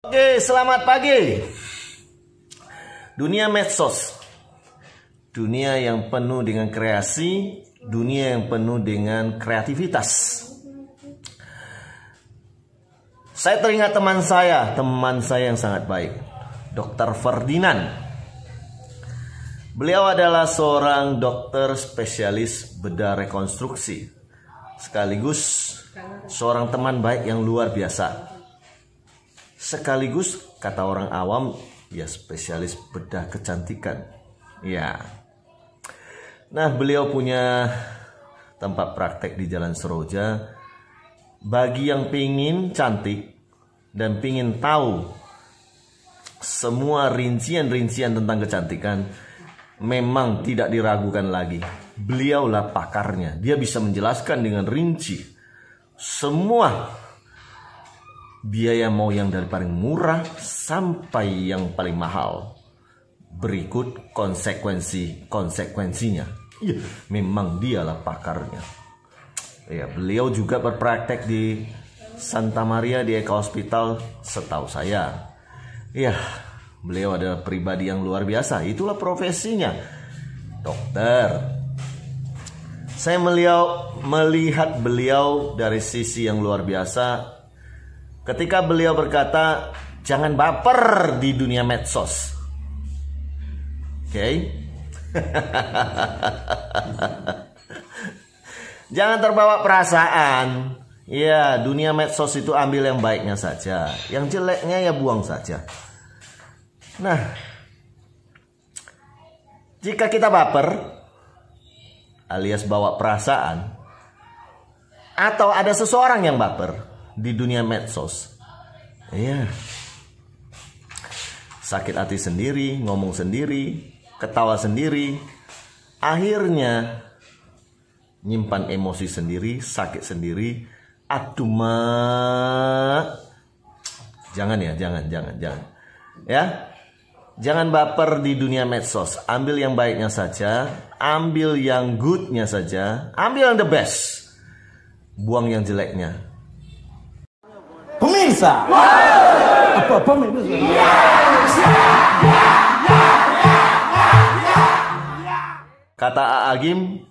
Oke, selamat pagi. Dunia medsos, dunia yang penuh dengan kreasi, dunia yang penuh dengan kreativitas. Saya teringat teman saya yang sangat baik, Dr. Ferdinand. Beliau adalah seorang dokter spesialis bedah rekonstruksi, sekaligus seorang teman baik yang luar biasa. Sekaligus kata orang awam, ya spesialis bedah kecantikan. Ya. Nah, beliau punya tempat praktek di Jalan Seroja. Bagi yang pingin cantik dan pingin tahu semua rincian-rincian tentang kecantikan, memang tidak diragukan lagi. Beliaulah pakarnya. Dia bisa menjelaskan dengan rinci semua biaya, mau yang dari paling murah sampai yang paling mahal. Berikut konsekuensinya. Ya, memang dialah pakarnya. Ya, beliau juga berpraktek di Santa Maria di Eka Hospital setahu saya. Ya, beliau adalah pribadi yang luar biasa. Itulah profesinya, dokter. Saya melihat beliau dari sisi yang luar biasa ketika beliau berkata, jangan baper di dunia medsos. Oke? Jangan terbawa perasaan. Ya, dunia medsos itu ambil yang baiknya saja. Yang jeleknya ya buang saja. Nah, jika kita baper alias bawa perasaan, atau ada seseorang yang baper di dunia medsos, ya, sakit hati sendiri, ngomong sendiri, ketawa sendiri, akhirnya nyimpan emosi sendiri, sakit sendiri. Aduh mak, jangan ya, jangan. Ya, jangan baper di dunia medsos. Ambil yang baiknya saja, ambil yang goodnya saja, ambil yang the best, buang yang jeleknya. Pemirsa, apa pemirsa? Kata Agim,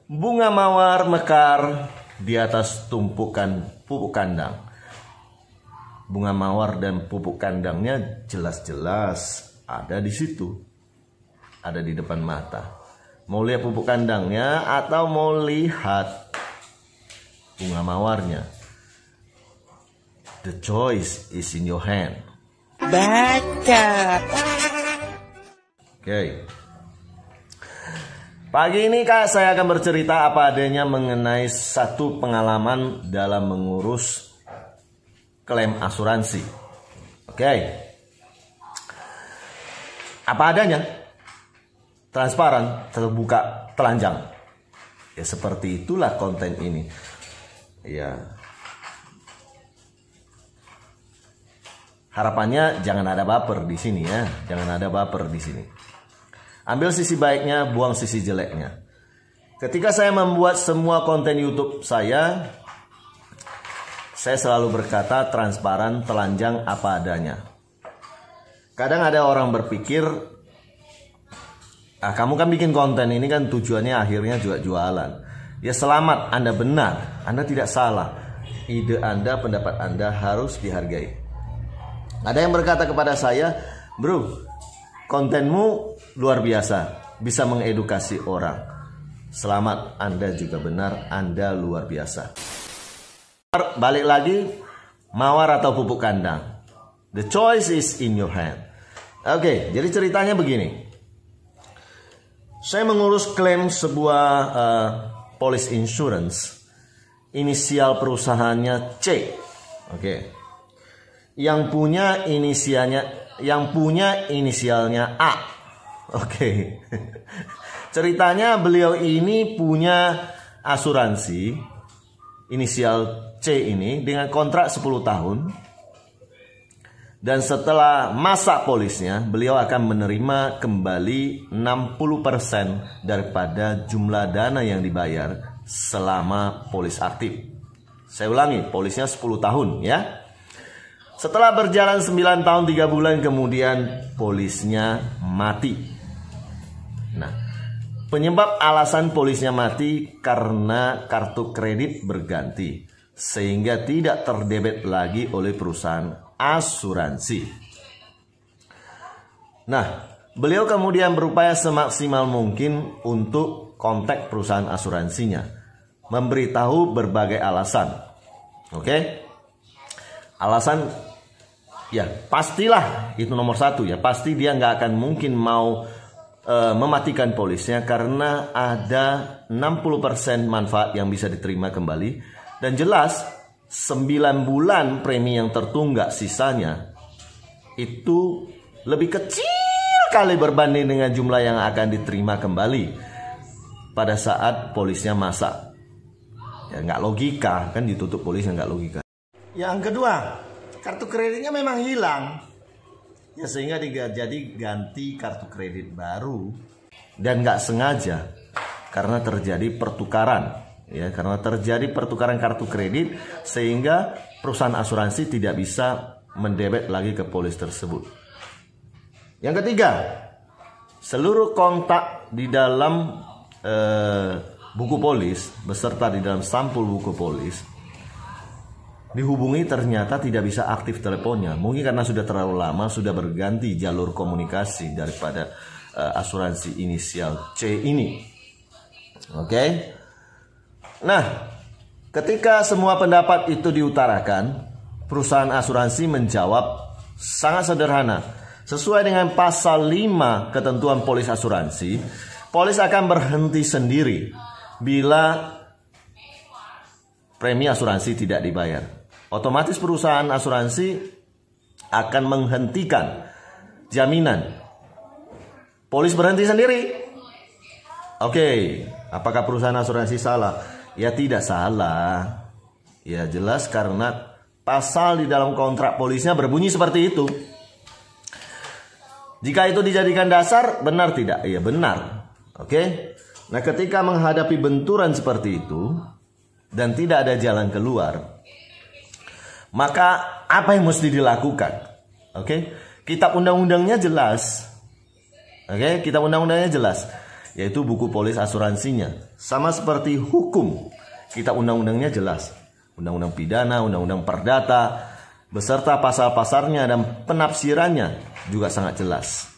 bunga mawar mekar di atas tumpukan pupuk kandang. Bunga mawar dan pupuk kandangnya jelas-jelas ada di situ, ada di depan mata. Mau lihat pupuk kandangnya atau mau lihat bunga mawarnya? The choice is in your hand. Baca. Oke. Pagi ini saya akan bercerita apa adanya mengenai satu pengalaman dalam mengurus klaim asuransi. Oke. Apa adanya. Transparan, terbuka, telanjang. Ya seperti itulah konten ini. Ya. Harapannya jangan ada baper di sini ya, jangan ada baper di sini. Ambil sisi baiknya, buang sisi jeleknya. Ketika saya membuat semua konten YouTube saya selalu berkata transparan, telanjang, apa adanya. Kadang ada orang berpikir, kamu kan bikin konten ini kan tujuannya akhirnya juga jualan. Ya selamat, Anda benar, Anda tidak salah. Ide Anda, pendapat Anda harus dihargai. Ada yang berkata kepada saya, bro, kontenmu luar biasa, bisa mengedukasi orang. Selamat, Anda juga benar, Anda luar biasa. Balik lagi, mawar atau pupuk kandang. The choice is in your hand. Oke, jadi ceritanya begini. Saya mengurus klaim sebuah police insurance. Inisial perusahaannya C. Oke. Yang punya inisialnya A. Oke. Ceritanya beliau ini punya asuransi inisial C ini dengan kontrak 10 tahun. Dan setelah masa polisnya, beliau akan menerima kembali 60% daripada jumlah dana yang dibayar selama polis aktif. Saya ulangi, polisnya 10 tahun ya. Setelah berjalan 9 tahun 3 bulan kemudian polisnya mati. Nah, penyebab alasan polisnya mati karena kartu kredit berganti sehingga tidak terdebet lagi oleh perusahaan asuransi. Nah, beliau kemudian berupaya semaksimal mungkin untuk kontak perusahaan asuransinya, memberitahu berbagai alasan. Oke? Alasan ya pastilah itu nomor satu ya, pasti dia nggak akan mungkin mau mematikan polisnya karena ada 60% manfaat yang bisa diterima kembali dan jelas 9 bulan premi yang tertunggak sisanya itu lebih kecil kali berbanding dengan jumlah yang akan diterima kembali pada saat polisnya masak. Ya nggak logika kan, ditutup polisnya nggak logika. Yang kedua, kartu kreditnya memang hilang. Ya sehingga jadi ganti kartu kredit baru dan nggak sengaja karena terjadi pertukaran. Ya, karena terjadi pertukaran kartu kredit sehingga perusahaan asuransi tidak bisa mendebet lagi ke polis tersebut. Yang ketiga, seluruh kontak di dalam buku polis beserta di dalam sampul buku polis dihubungi ternyata tidak bisa aktif teleponnya. Mungkin karena sudah terlalu lama, sudah berganti jalur komunikasi daripada asuransi inisial C ini. Oke. Nah, ketika semua pendapat itu diutarakan, perusahaan asuransi menjawab sangat sederhana. Sesuai dengan pasal 5 ketentuan polis asuransi, polis akan berhenti sendiri bila premi asuransi tidak dibayar. Otomatis perusahaan asuransi akan menghentikan jaminan. Polis berhenti sendiri. Oke, apakah perusahaan asuransi salah? Ya tidak salah. Ya jelas karena pasal di dalam kontrak polisnya berbunyi seperti itu. Jika itu dijadikan dasar, benar tidak? Ya benar. Oke. Nah, ketika menghadapi benturan seperti itu dan tidak ada jalan keluar, maka apa yang mesti dilakukan? Oke. Kitab undang-undangnya jelas. Oke, kitab undang-undangnya jelas, yaitu buku polis asuransinya. Sama seperti hukum, kitab undang-undangnya jelas. Undang-undang pidana, undang-undang perdata, beserta pasal-pasalnya dan penafsirannya juga sangat jelas.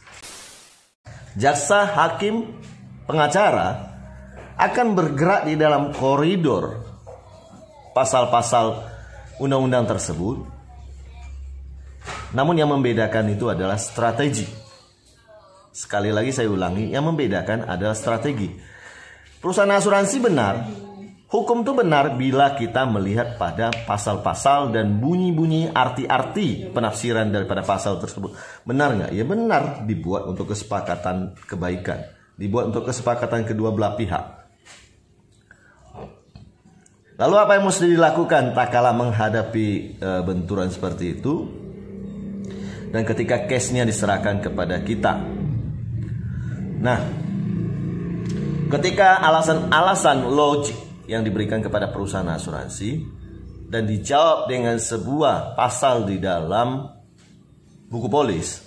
Jaksa, hakim, pengacara akan bergerak di dalam koridor pasal-pasal undang-undang tersebut. Namun yang membedakan itu adalah strategi. Sekali lagi saya ulangi, yang membedakan adalah strategi. Perusahaan asuransi benar, hukum itu benar bila kita melihat pada pasal-pasal dan bunyi-bunyi arti-arti penafsiran daripada pasal tersebut. Benar nggak? Ya benar, dibuat untuk kesepakatan kebaikan, dibuat untuk kesepakatan kedua belah pihak. Lalu apa yang mesti dilakukan tak kala menghadapi benturan seperti itu dan ketika case-nya diserahkan kepada kita? Nah, ketika alasan-alasan logik yang diberikan kepada perusahaan asuransi dan dijawab dengan sebuah pasal di dalam buku polis,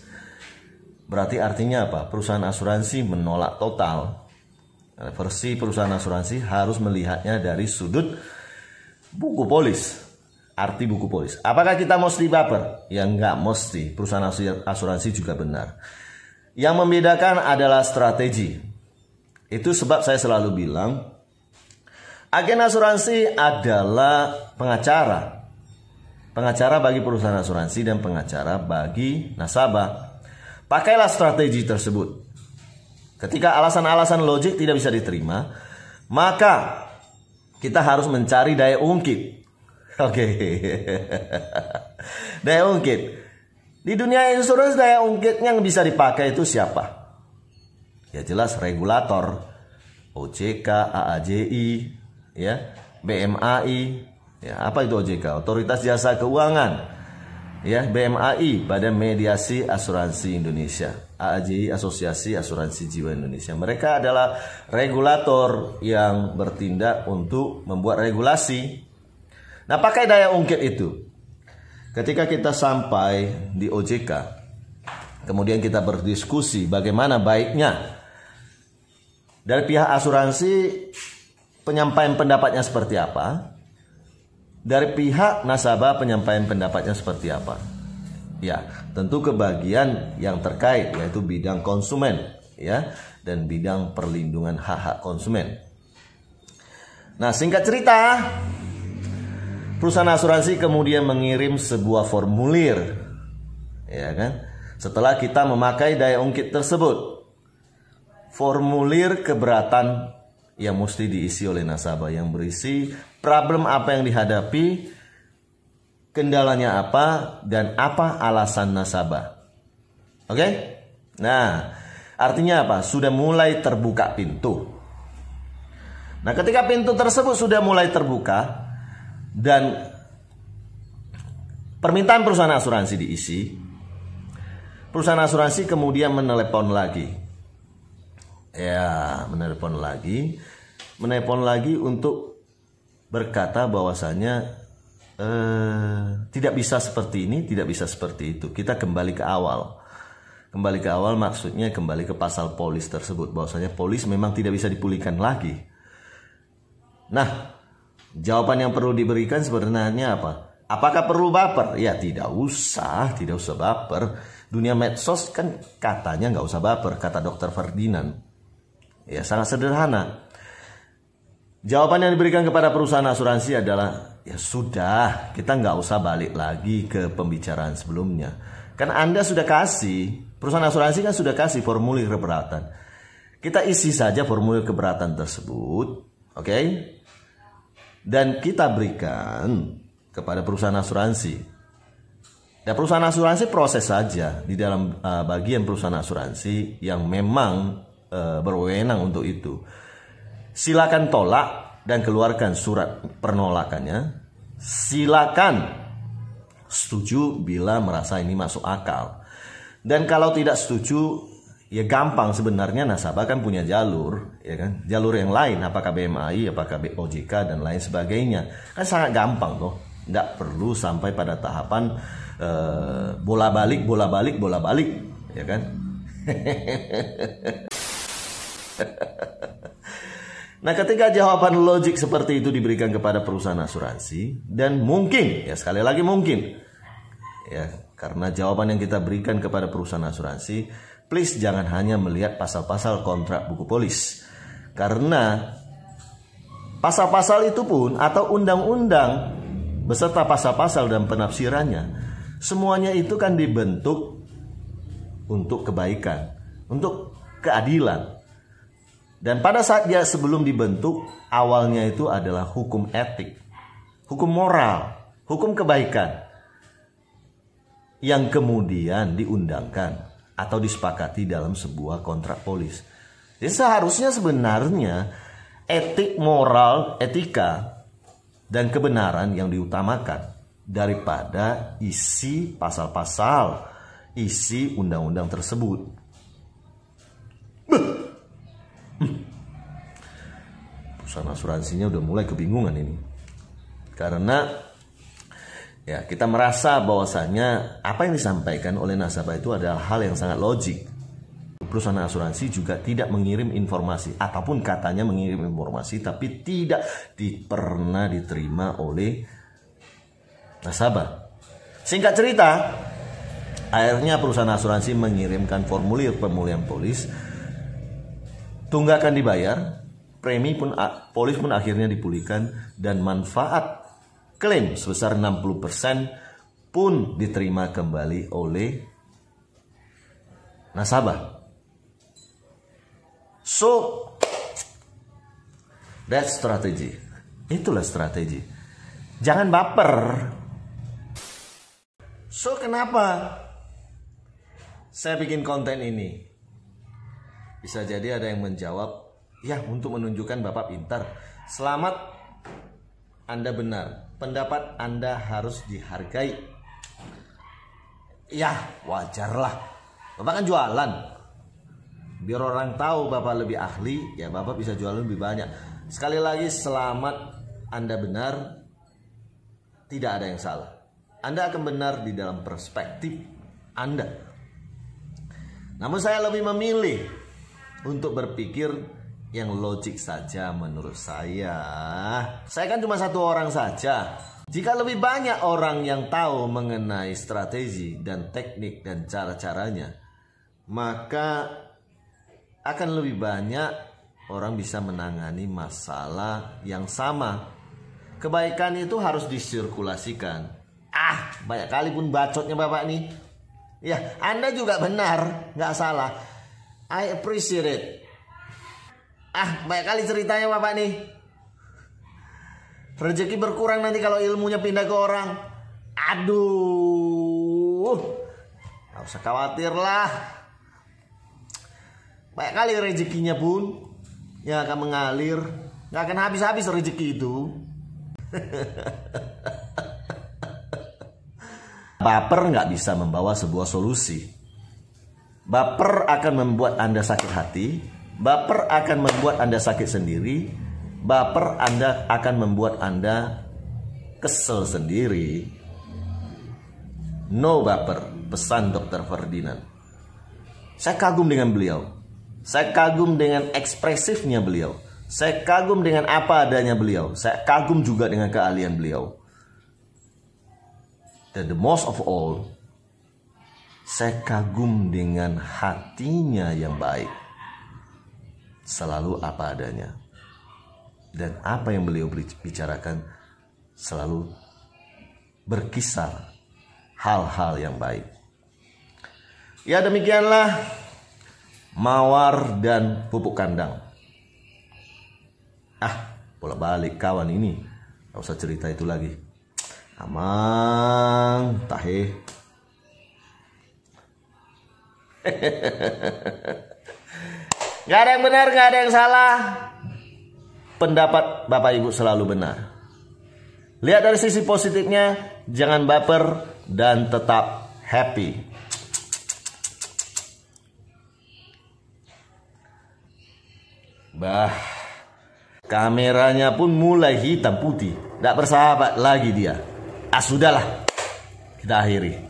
berarti artinya apa? Perusahaan asuransi menolak total. Versi perusahaan asuransi harus melihatnya dari sudut buku polis, arti buku polis. Apakah kita mesti baper? Ya enggak mesti. Perusahaan asuransi juga benar. Yang membedakan adalah strategi. Itu sebab saya selalu bilang, agen asuransi adalah pengacara. Pengacara bagi perusahaan asuransi dan pengacara bagi nasabah. Pakailah strategi tersebut. Ketika alasan-alasan logik tidak bisa diterima, maka kita harus mencari daya ungkit. Oke. Daya ungkit. Di dunia insurans daya ungkit yang bisa dipakai itu siapa? Ya jelas regulator. OJK, AAJI, ya, BMAI. Ya, apa itu OJK? Otoritas Jasa Keuangan. Ya, BMAI, Badan Mediasi Asuransi Indonesia. AAJI, Asosiasi Asuransi Jiwa Indonesia. Mereka adalah regulator yang bertindak untuk membuat regulasi. Nah, pakai daya ungkit itu. Ketika kita sampai di OJK, kemudian kita berdiskusi bagaimana baiknya dari pihak asuransi penyampaian pendapatnya seperti apa, dari pihak nasabah penyampaian pendapatnya seperti apa. Ya, tentu kebagian yang terkait yaitu bidang konsumen ya dan bidang perlindungan hak-hak konsumen. Nah, singkat cerita, perusahaan asuransi kemudian mengirim sebuah formulir, ya kan? Setelah kita memakai daya ungkit tersebut, formulir keberatan yang mesti diisi oleh nasabah yang berisi problem apa yang dihadapi, kendalanya apa, dan apa alasan nasabah. Oke? Nah, artinya apa? Sudah mulai terbuka pintu. Nah, ketika pintu tersebut sudah mulai terbuka dan permintaan perusahaan asuransi diisi, perusahaan asuransi kemudian menelepon lagi. Ya, menelepon lagi untuk berkata bahwasanya tidak bisa seperti ini, tidak bisa seperti itu. Kita kembali ke awal. Kembali ke awal maksudnya kembali ke pasal polis tersebut, bahwasanya polis memang tidak bisa dipulihkan lagi. Nah, jawaban yang perlu diberikan sebenarnya apa? Apakah perlu baper? Ya tidak usah baper. Dunia medsos kan katanya nggak usah baper, kata Dr. Ferdinand. Ya sangat sederhana. Jawaban yang diberikan kepada perusahaan asuransi adalah, ya sudah, kita nggak usah balik lagi ke pembicaraan sebelumnya. Kan Anda sudah kasih, perusahaan asuransi kan sudah kasih formulir keberatan. Kita isi saja formulir keberatan tersebut, oke? Dan kita berikan kepada perusahaan asuransi. Dan perusahaan asuransi proses saja di dalam bagian perusahaan asuransi yang memang berwenang untuk itu. Silakan tolak dan keluarkan surat penolakannya. Silakan setuju bila merasa ini masuk akal. Dan kalau tidak setuju, ya gampang sebenarnya, nasabah kan punya jalur, ya kan? Jalur yang lain, apakah BMAI, apakah OJK dan lain sebagainya. Kan sangat gampang loh. Nggak perlu sampai pada tahapan bola balik, ya kan? Nah, ketika jawaban logik seperti itu diberikan kepada perusahaan asuransi, dan mungkin, ya sekali lagi mungkin, ya karena jawaban yang kita berikan kepada perusahaan asuransi, please jangan hanya melihat pasal-pasal kontrak buku polis. Karena pasal-pasal itu pun atau undang-undang beserta pasal-pasal dan penafsirannya, semuanya itu kan dibentuk untuk kebaikan, untuk keadilan. Dan pada saat dia sebelum dibentuk, awalnya itu adalah hukum etik, hukum moral, hukum kebaikan yang kemudian diundangkan atau disepakati dalam sebuah kontrak polis. Jadi seharusnya sebenarnya etik, moral, etika, dan kebenaran yang diutamakan daripada isi pasal-pasal, isi undang-undang tersebut. Perusahaan asuransinya udah mulai kebingungan ini. Karena ya kita merasa bahwasanya apa yang disampaikan oleh nasabah itu adalah hal yang sangat logik. Perusahaan asuransi juga tidak mengirim informasi, ataupun katanya mengirim informasi tapi tidak pernah diterima oleh nasabah. Singkat cerita, akhirnya perusahaan asuransi mengirimkan formulir pemulihan polis. Tunggakan dibayar, premi pun polis pun akhirnya dipulihkan, dan manfaat klaim sebesar 60% pun diterima kembali oleh nasabah. So, that's strategy. Itulah strategi. Jangan baper. So, kenapa saya bikin konten ini? Bisa jadi ada yang menjawab, ya untuk menunjukkan Bapak pintar. Selamat, Anda benar. Pendapat Anda harus dihargai. Ya wajarlah, Bapak kan jualan. Biar orang tahu Bapak lebih ahli, ya Bapak bisa jualan lebih banyak. Sekali lagi, selamat, Anda benar. Tidak ada yang salah. Anda akan benar di dalam perspektif Anda. Namun saya lebih memilih untuk berpikir yang logik saja menurut saya. Saya kan cuma satu orang saja. Jika lebih banyak orang yang tahu mengenai strategi dan teknik dan cara-caranya, maka akan lebih banyak orang bisa menangani masalah yang sama. Kebaikan itu harus disirkulasikan. Banyak kali pun bacotnya Bapak nih. Ya, Anda juga benar, nggak salah. I appreciate it. Banyak kali ceritanya Bapak nih. Rezeki berkurang nanti kalau ilmunya pindah ke orang. Aduh, gak usah khawatir lah. Banyak kali rezekinya pun yang akan mengalir. Gak akan habis-habis rezeki itu. Baper gak bisa membawa sebuah solusi. Baper akan membuat Anda sakit hati. Baper akan membuat Anda sakit sendiri. Baper Anda akan membuat Anda kesel sendiri. No baper, pesan Dr. Ferdinand. Saya kagum dengan beliau. Saya kagum dengan ekspresifnya beliau. Saya kagum dengan apa adanya beliau. Saya kagum juga dengan keahlian beliau. Dan the most of all, saya kagum dengan hatinya yang baik. Selalu apa adanya. Dan apa yang beliau bicarakan selalu berkisar hal-hal yang baik. Ya, demikianlah mawar dan pupuk kandang. Bola balik kawan ini. Gak usah cerita itu lagi. Amang tahe. Gak ada yang benar, gak ada yang salah. Pendapat Bapak Ibu selalu benar. Lihat dari sisi positifnya, jangan baper dan tetap happy. Kameranya pun mulai hitam putih. Tidak bersahabat lagi dia. Sudahlah, kita akhiri.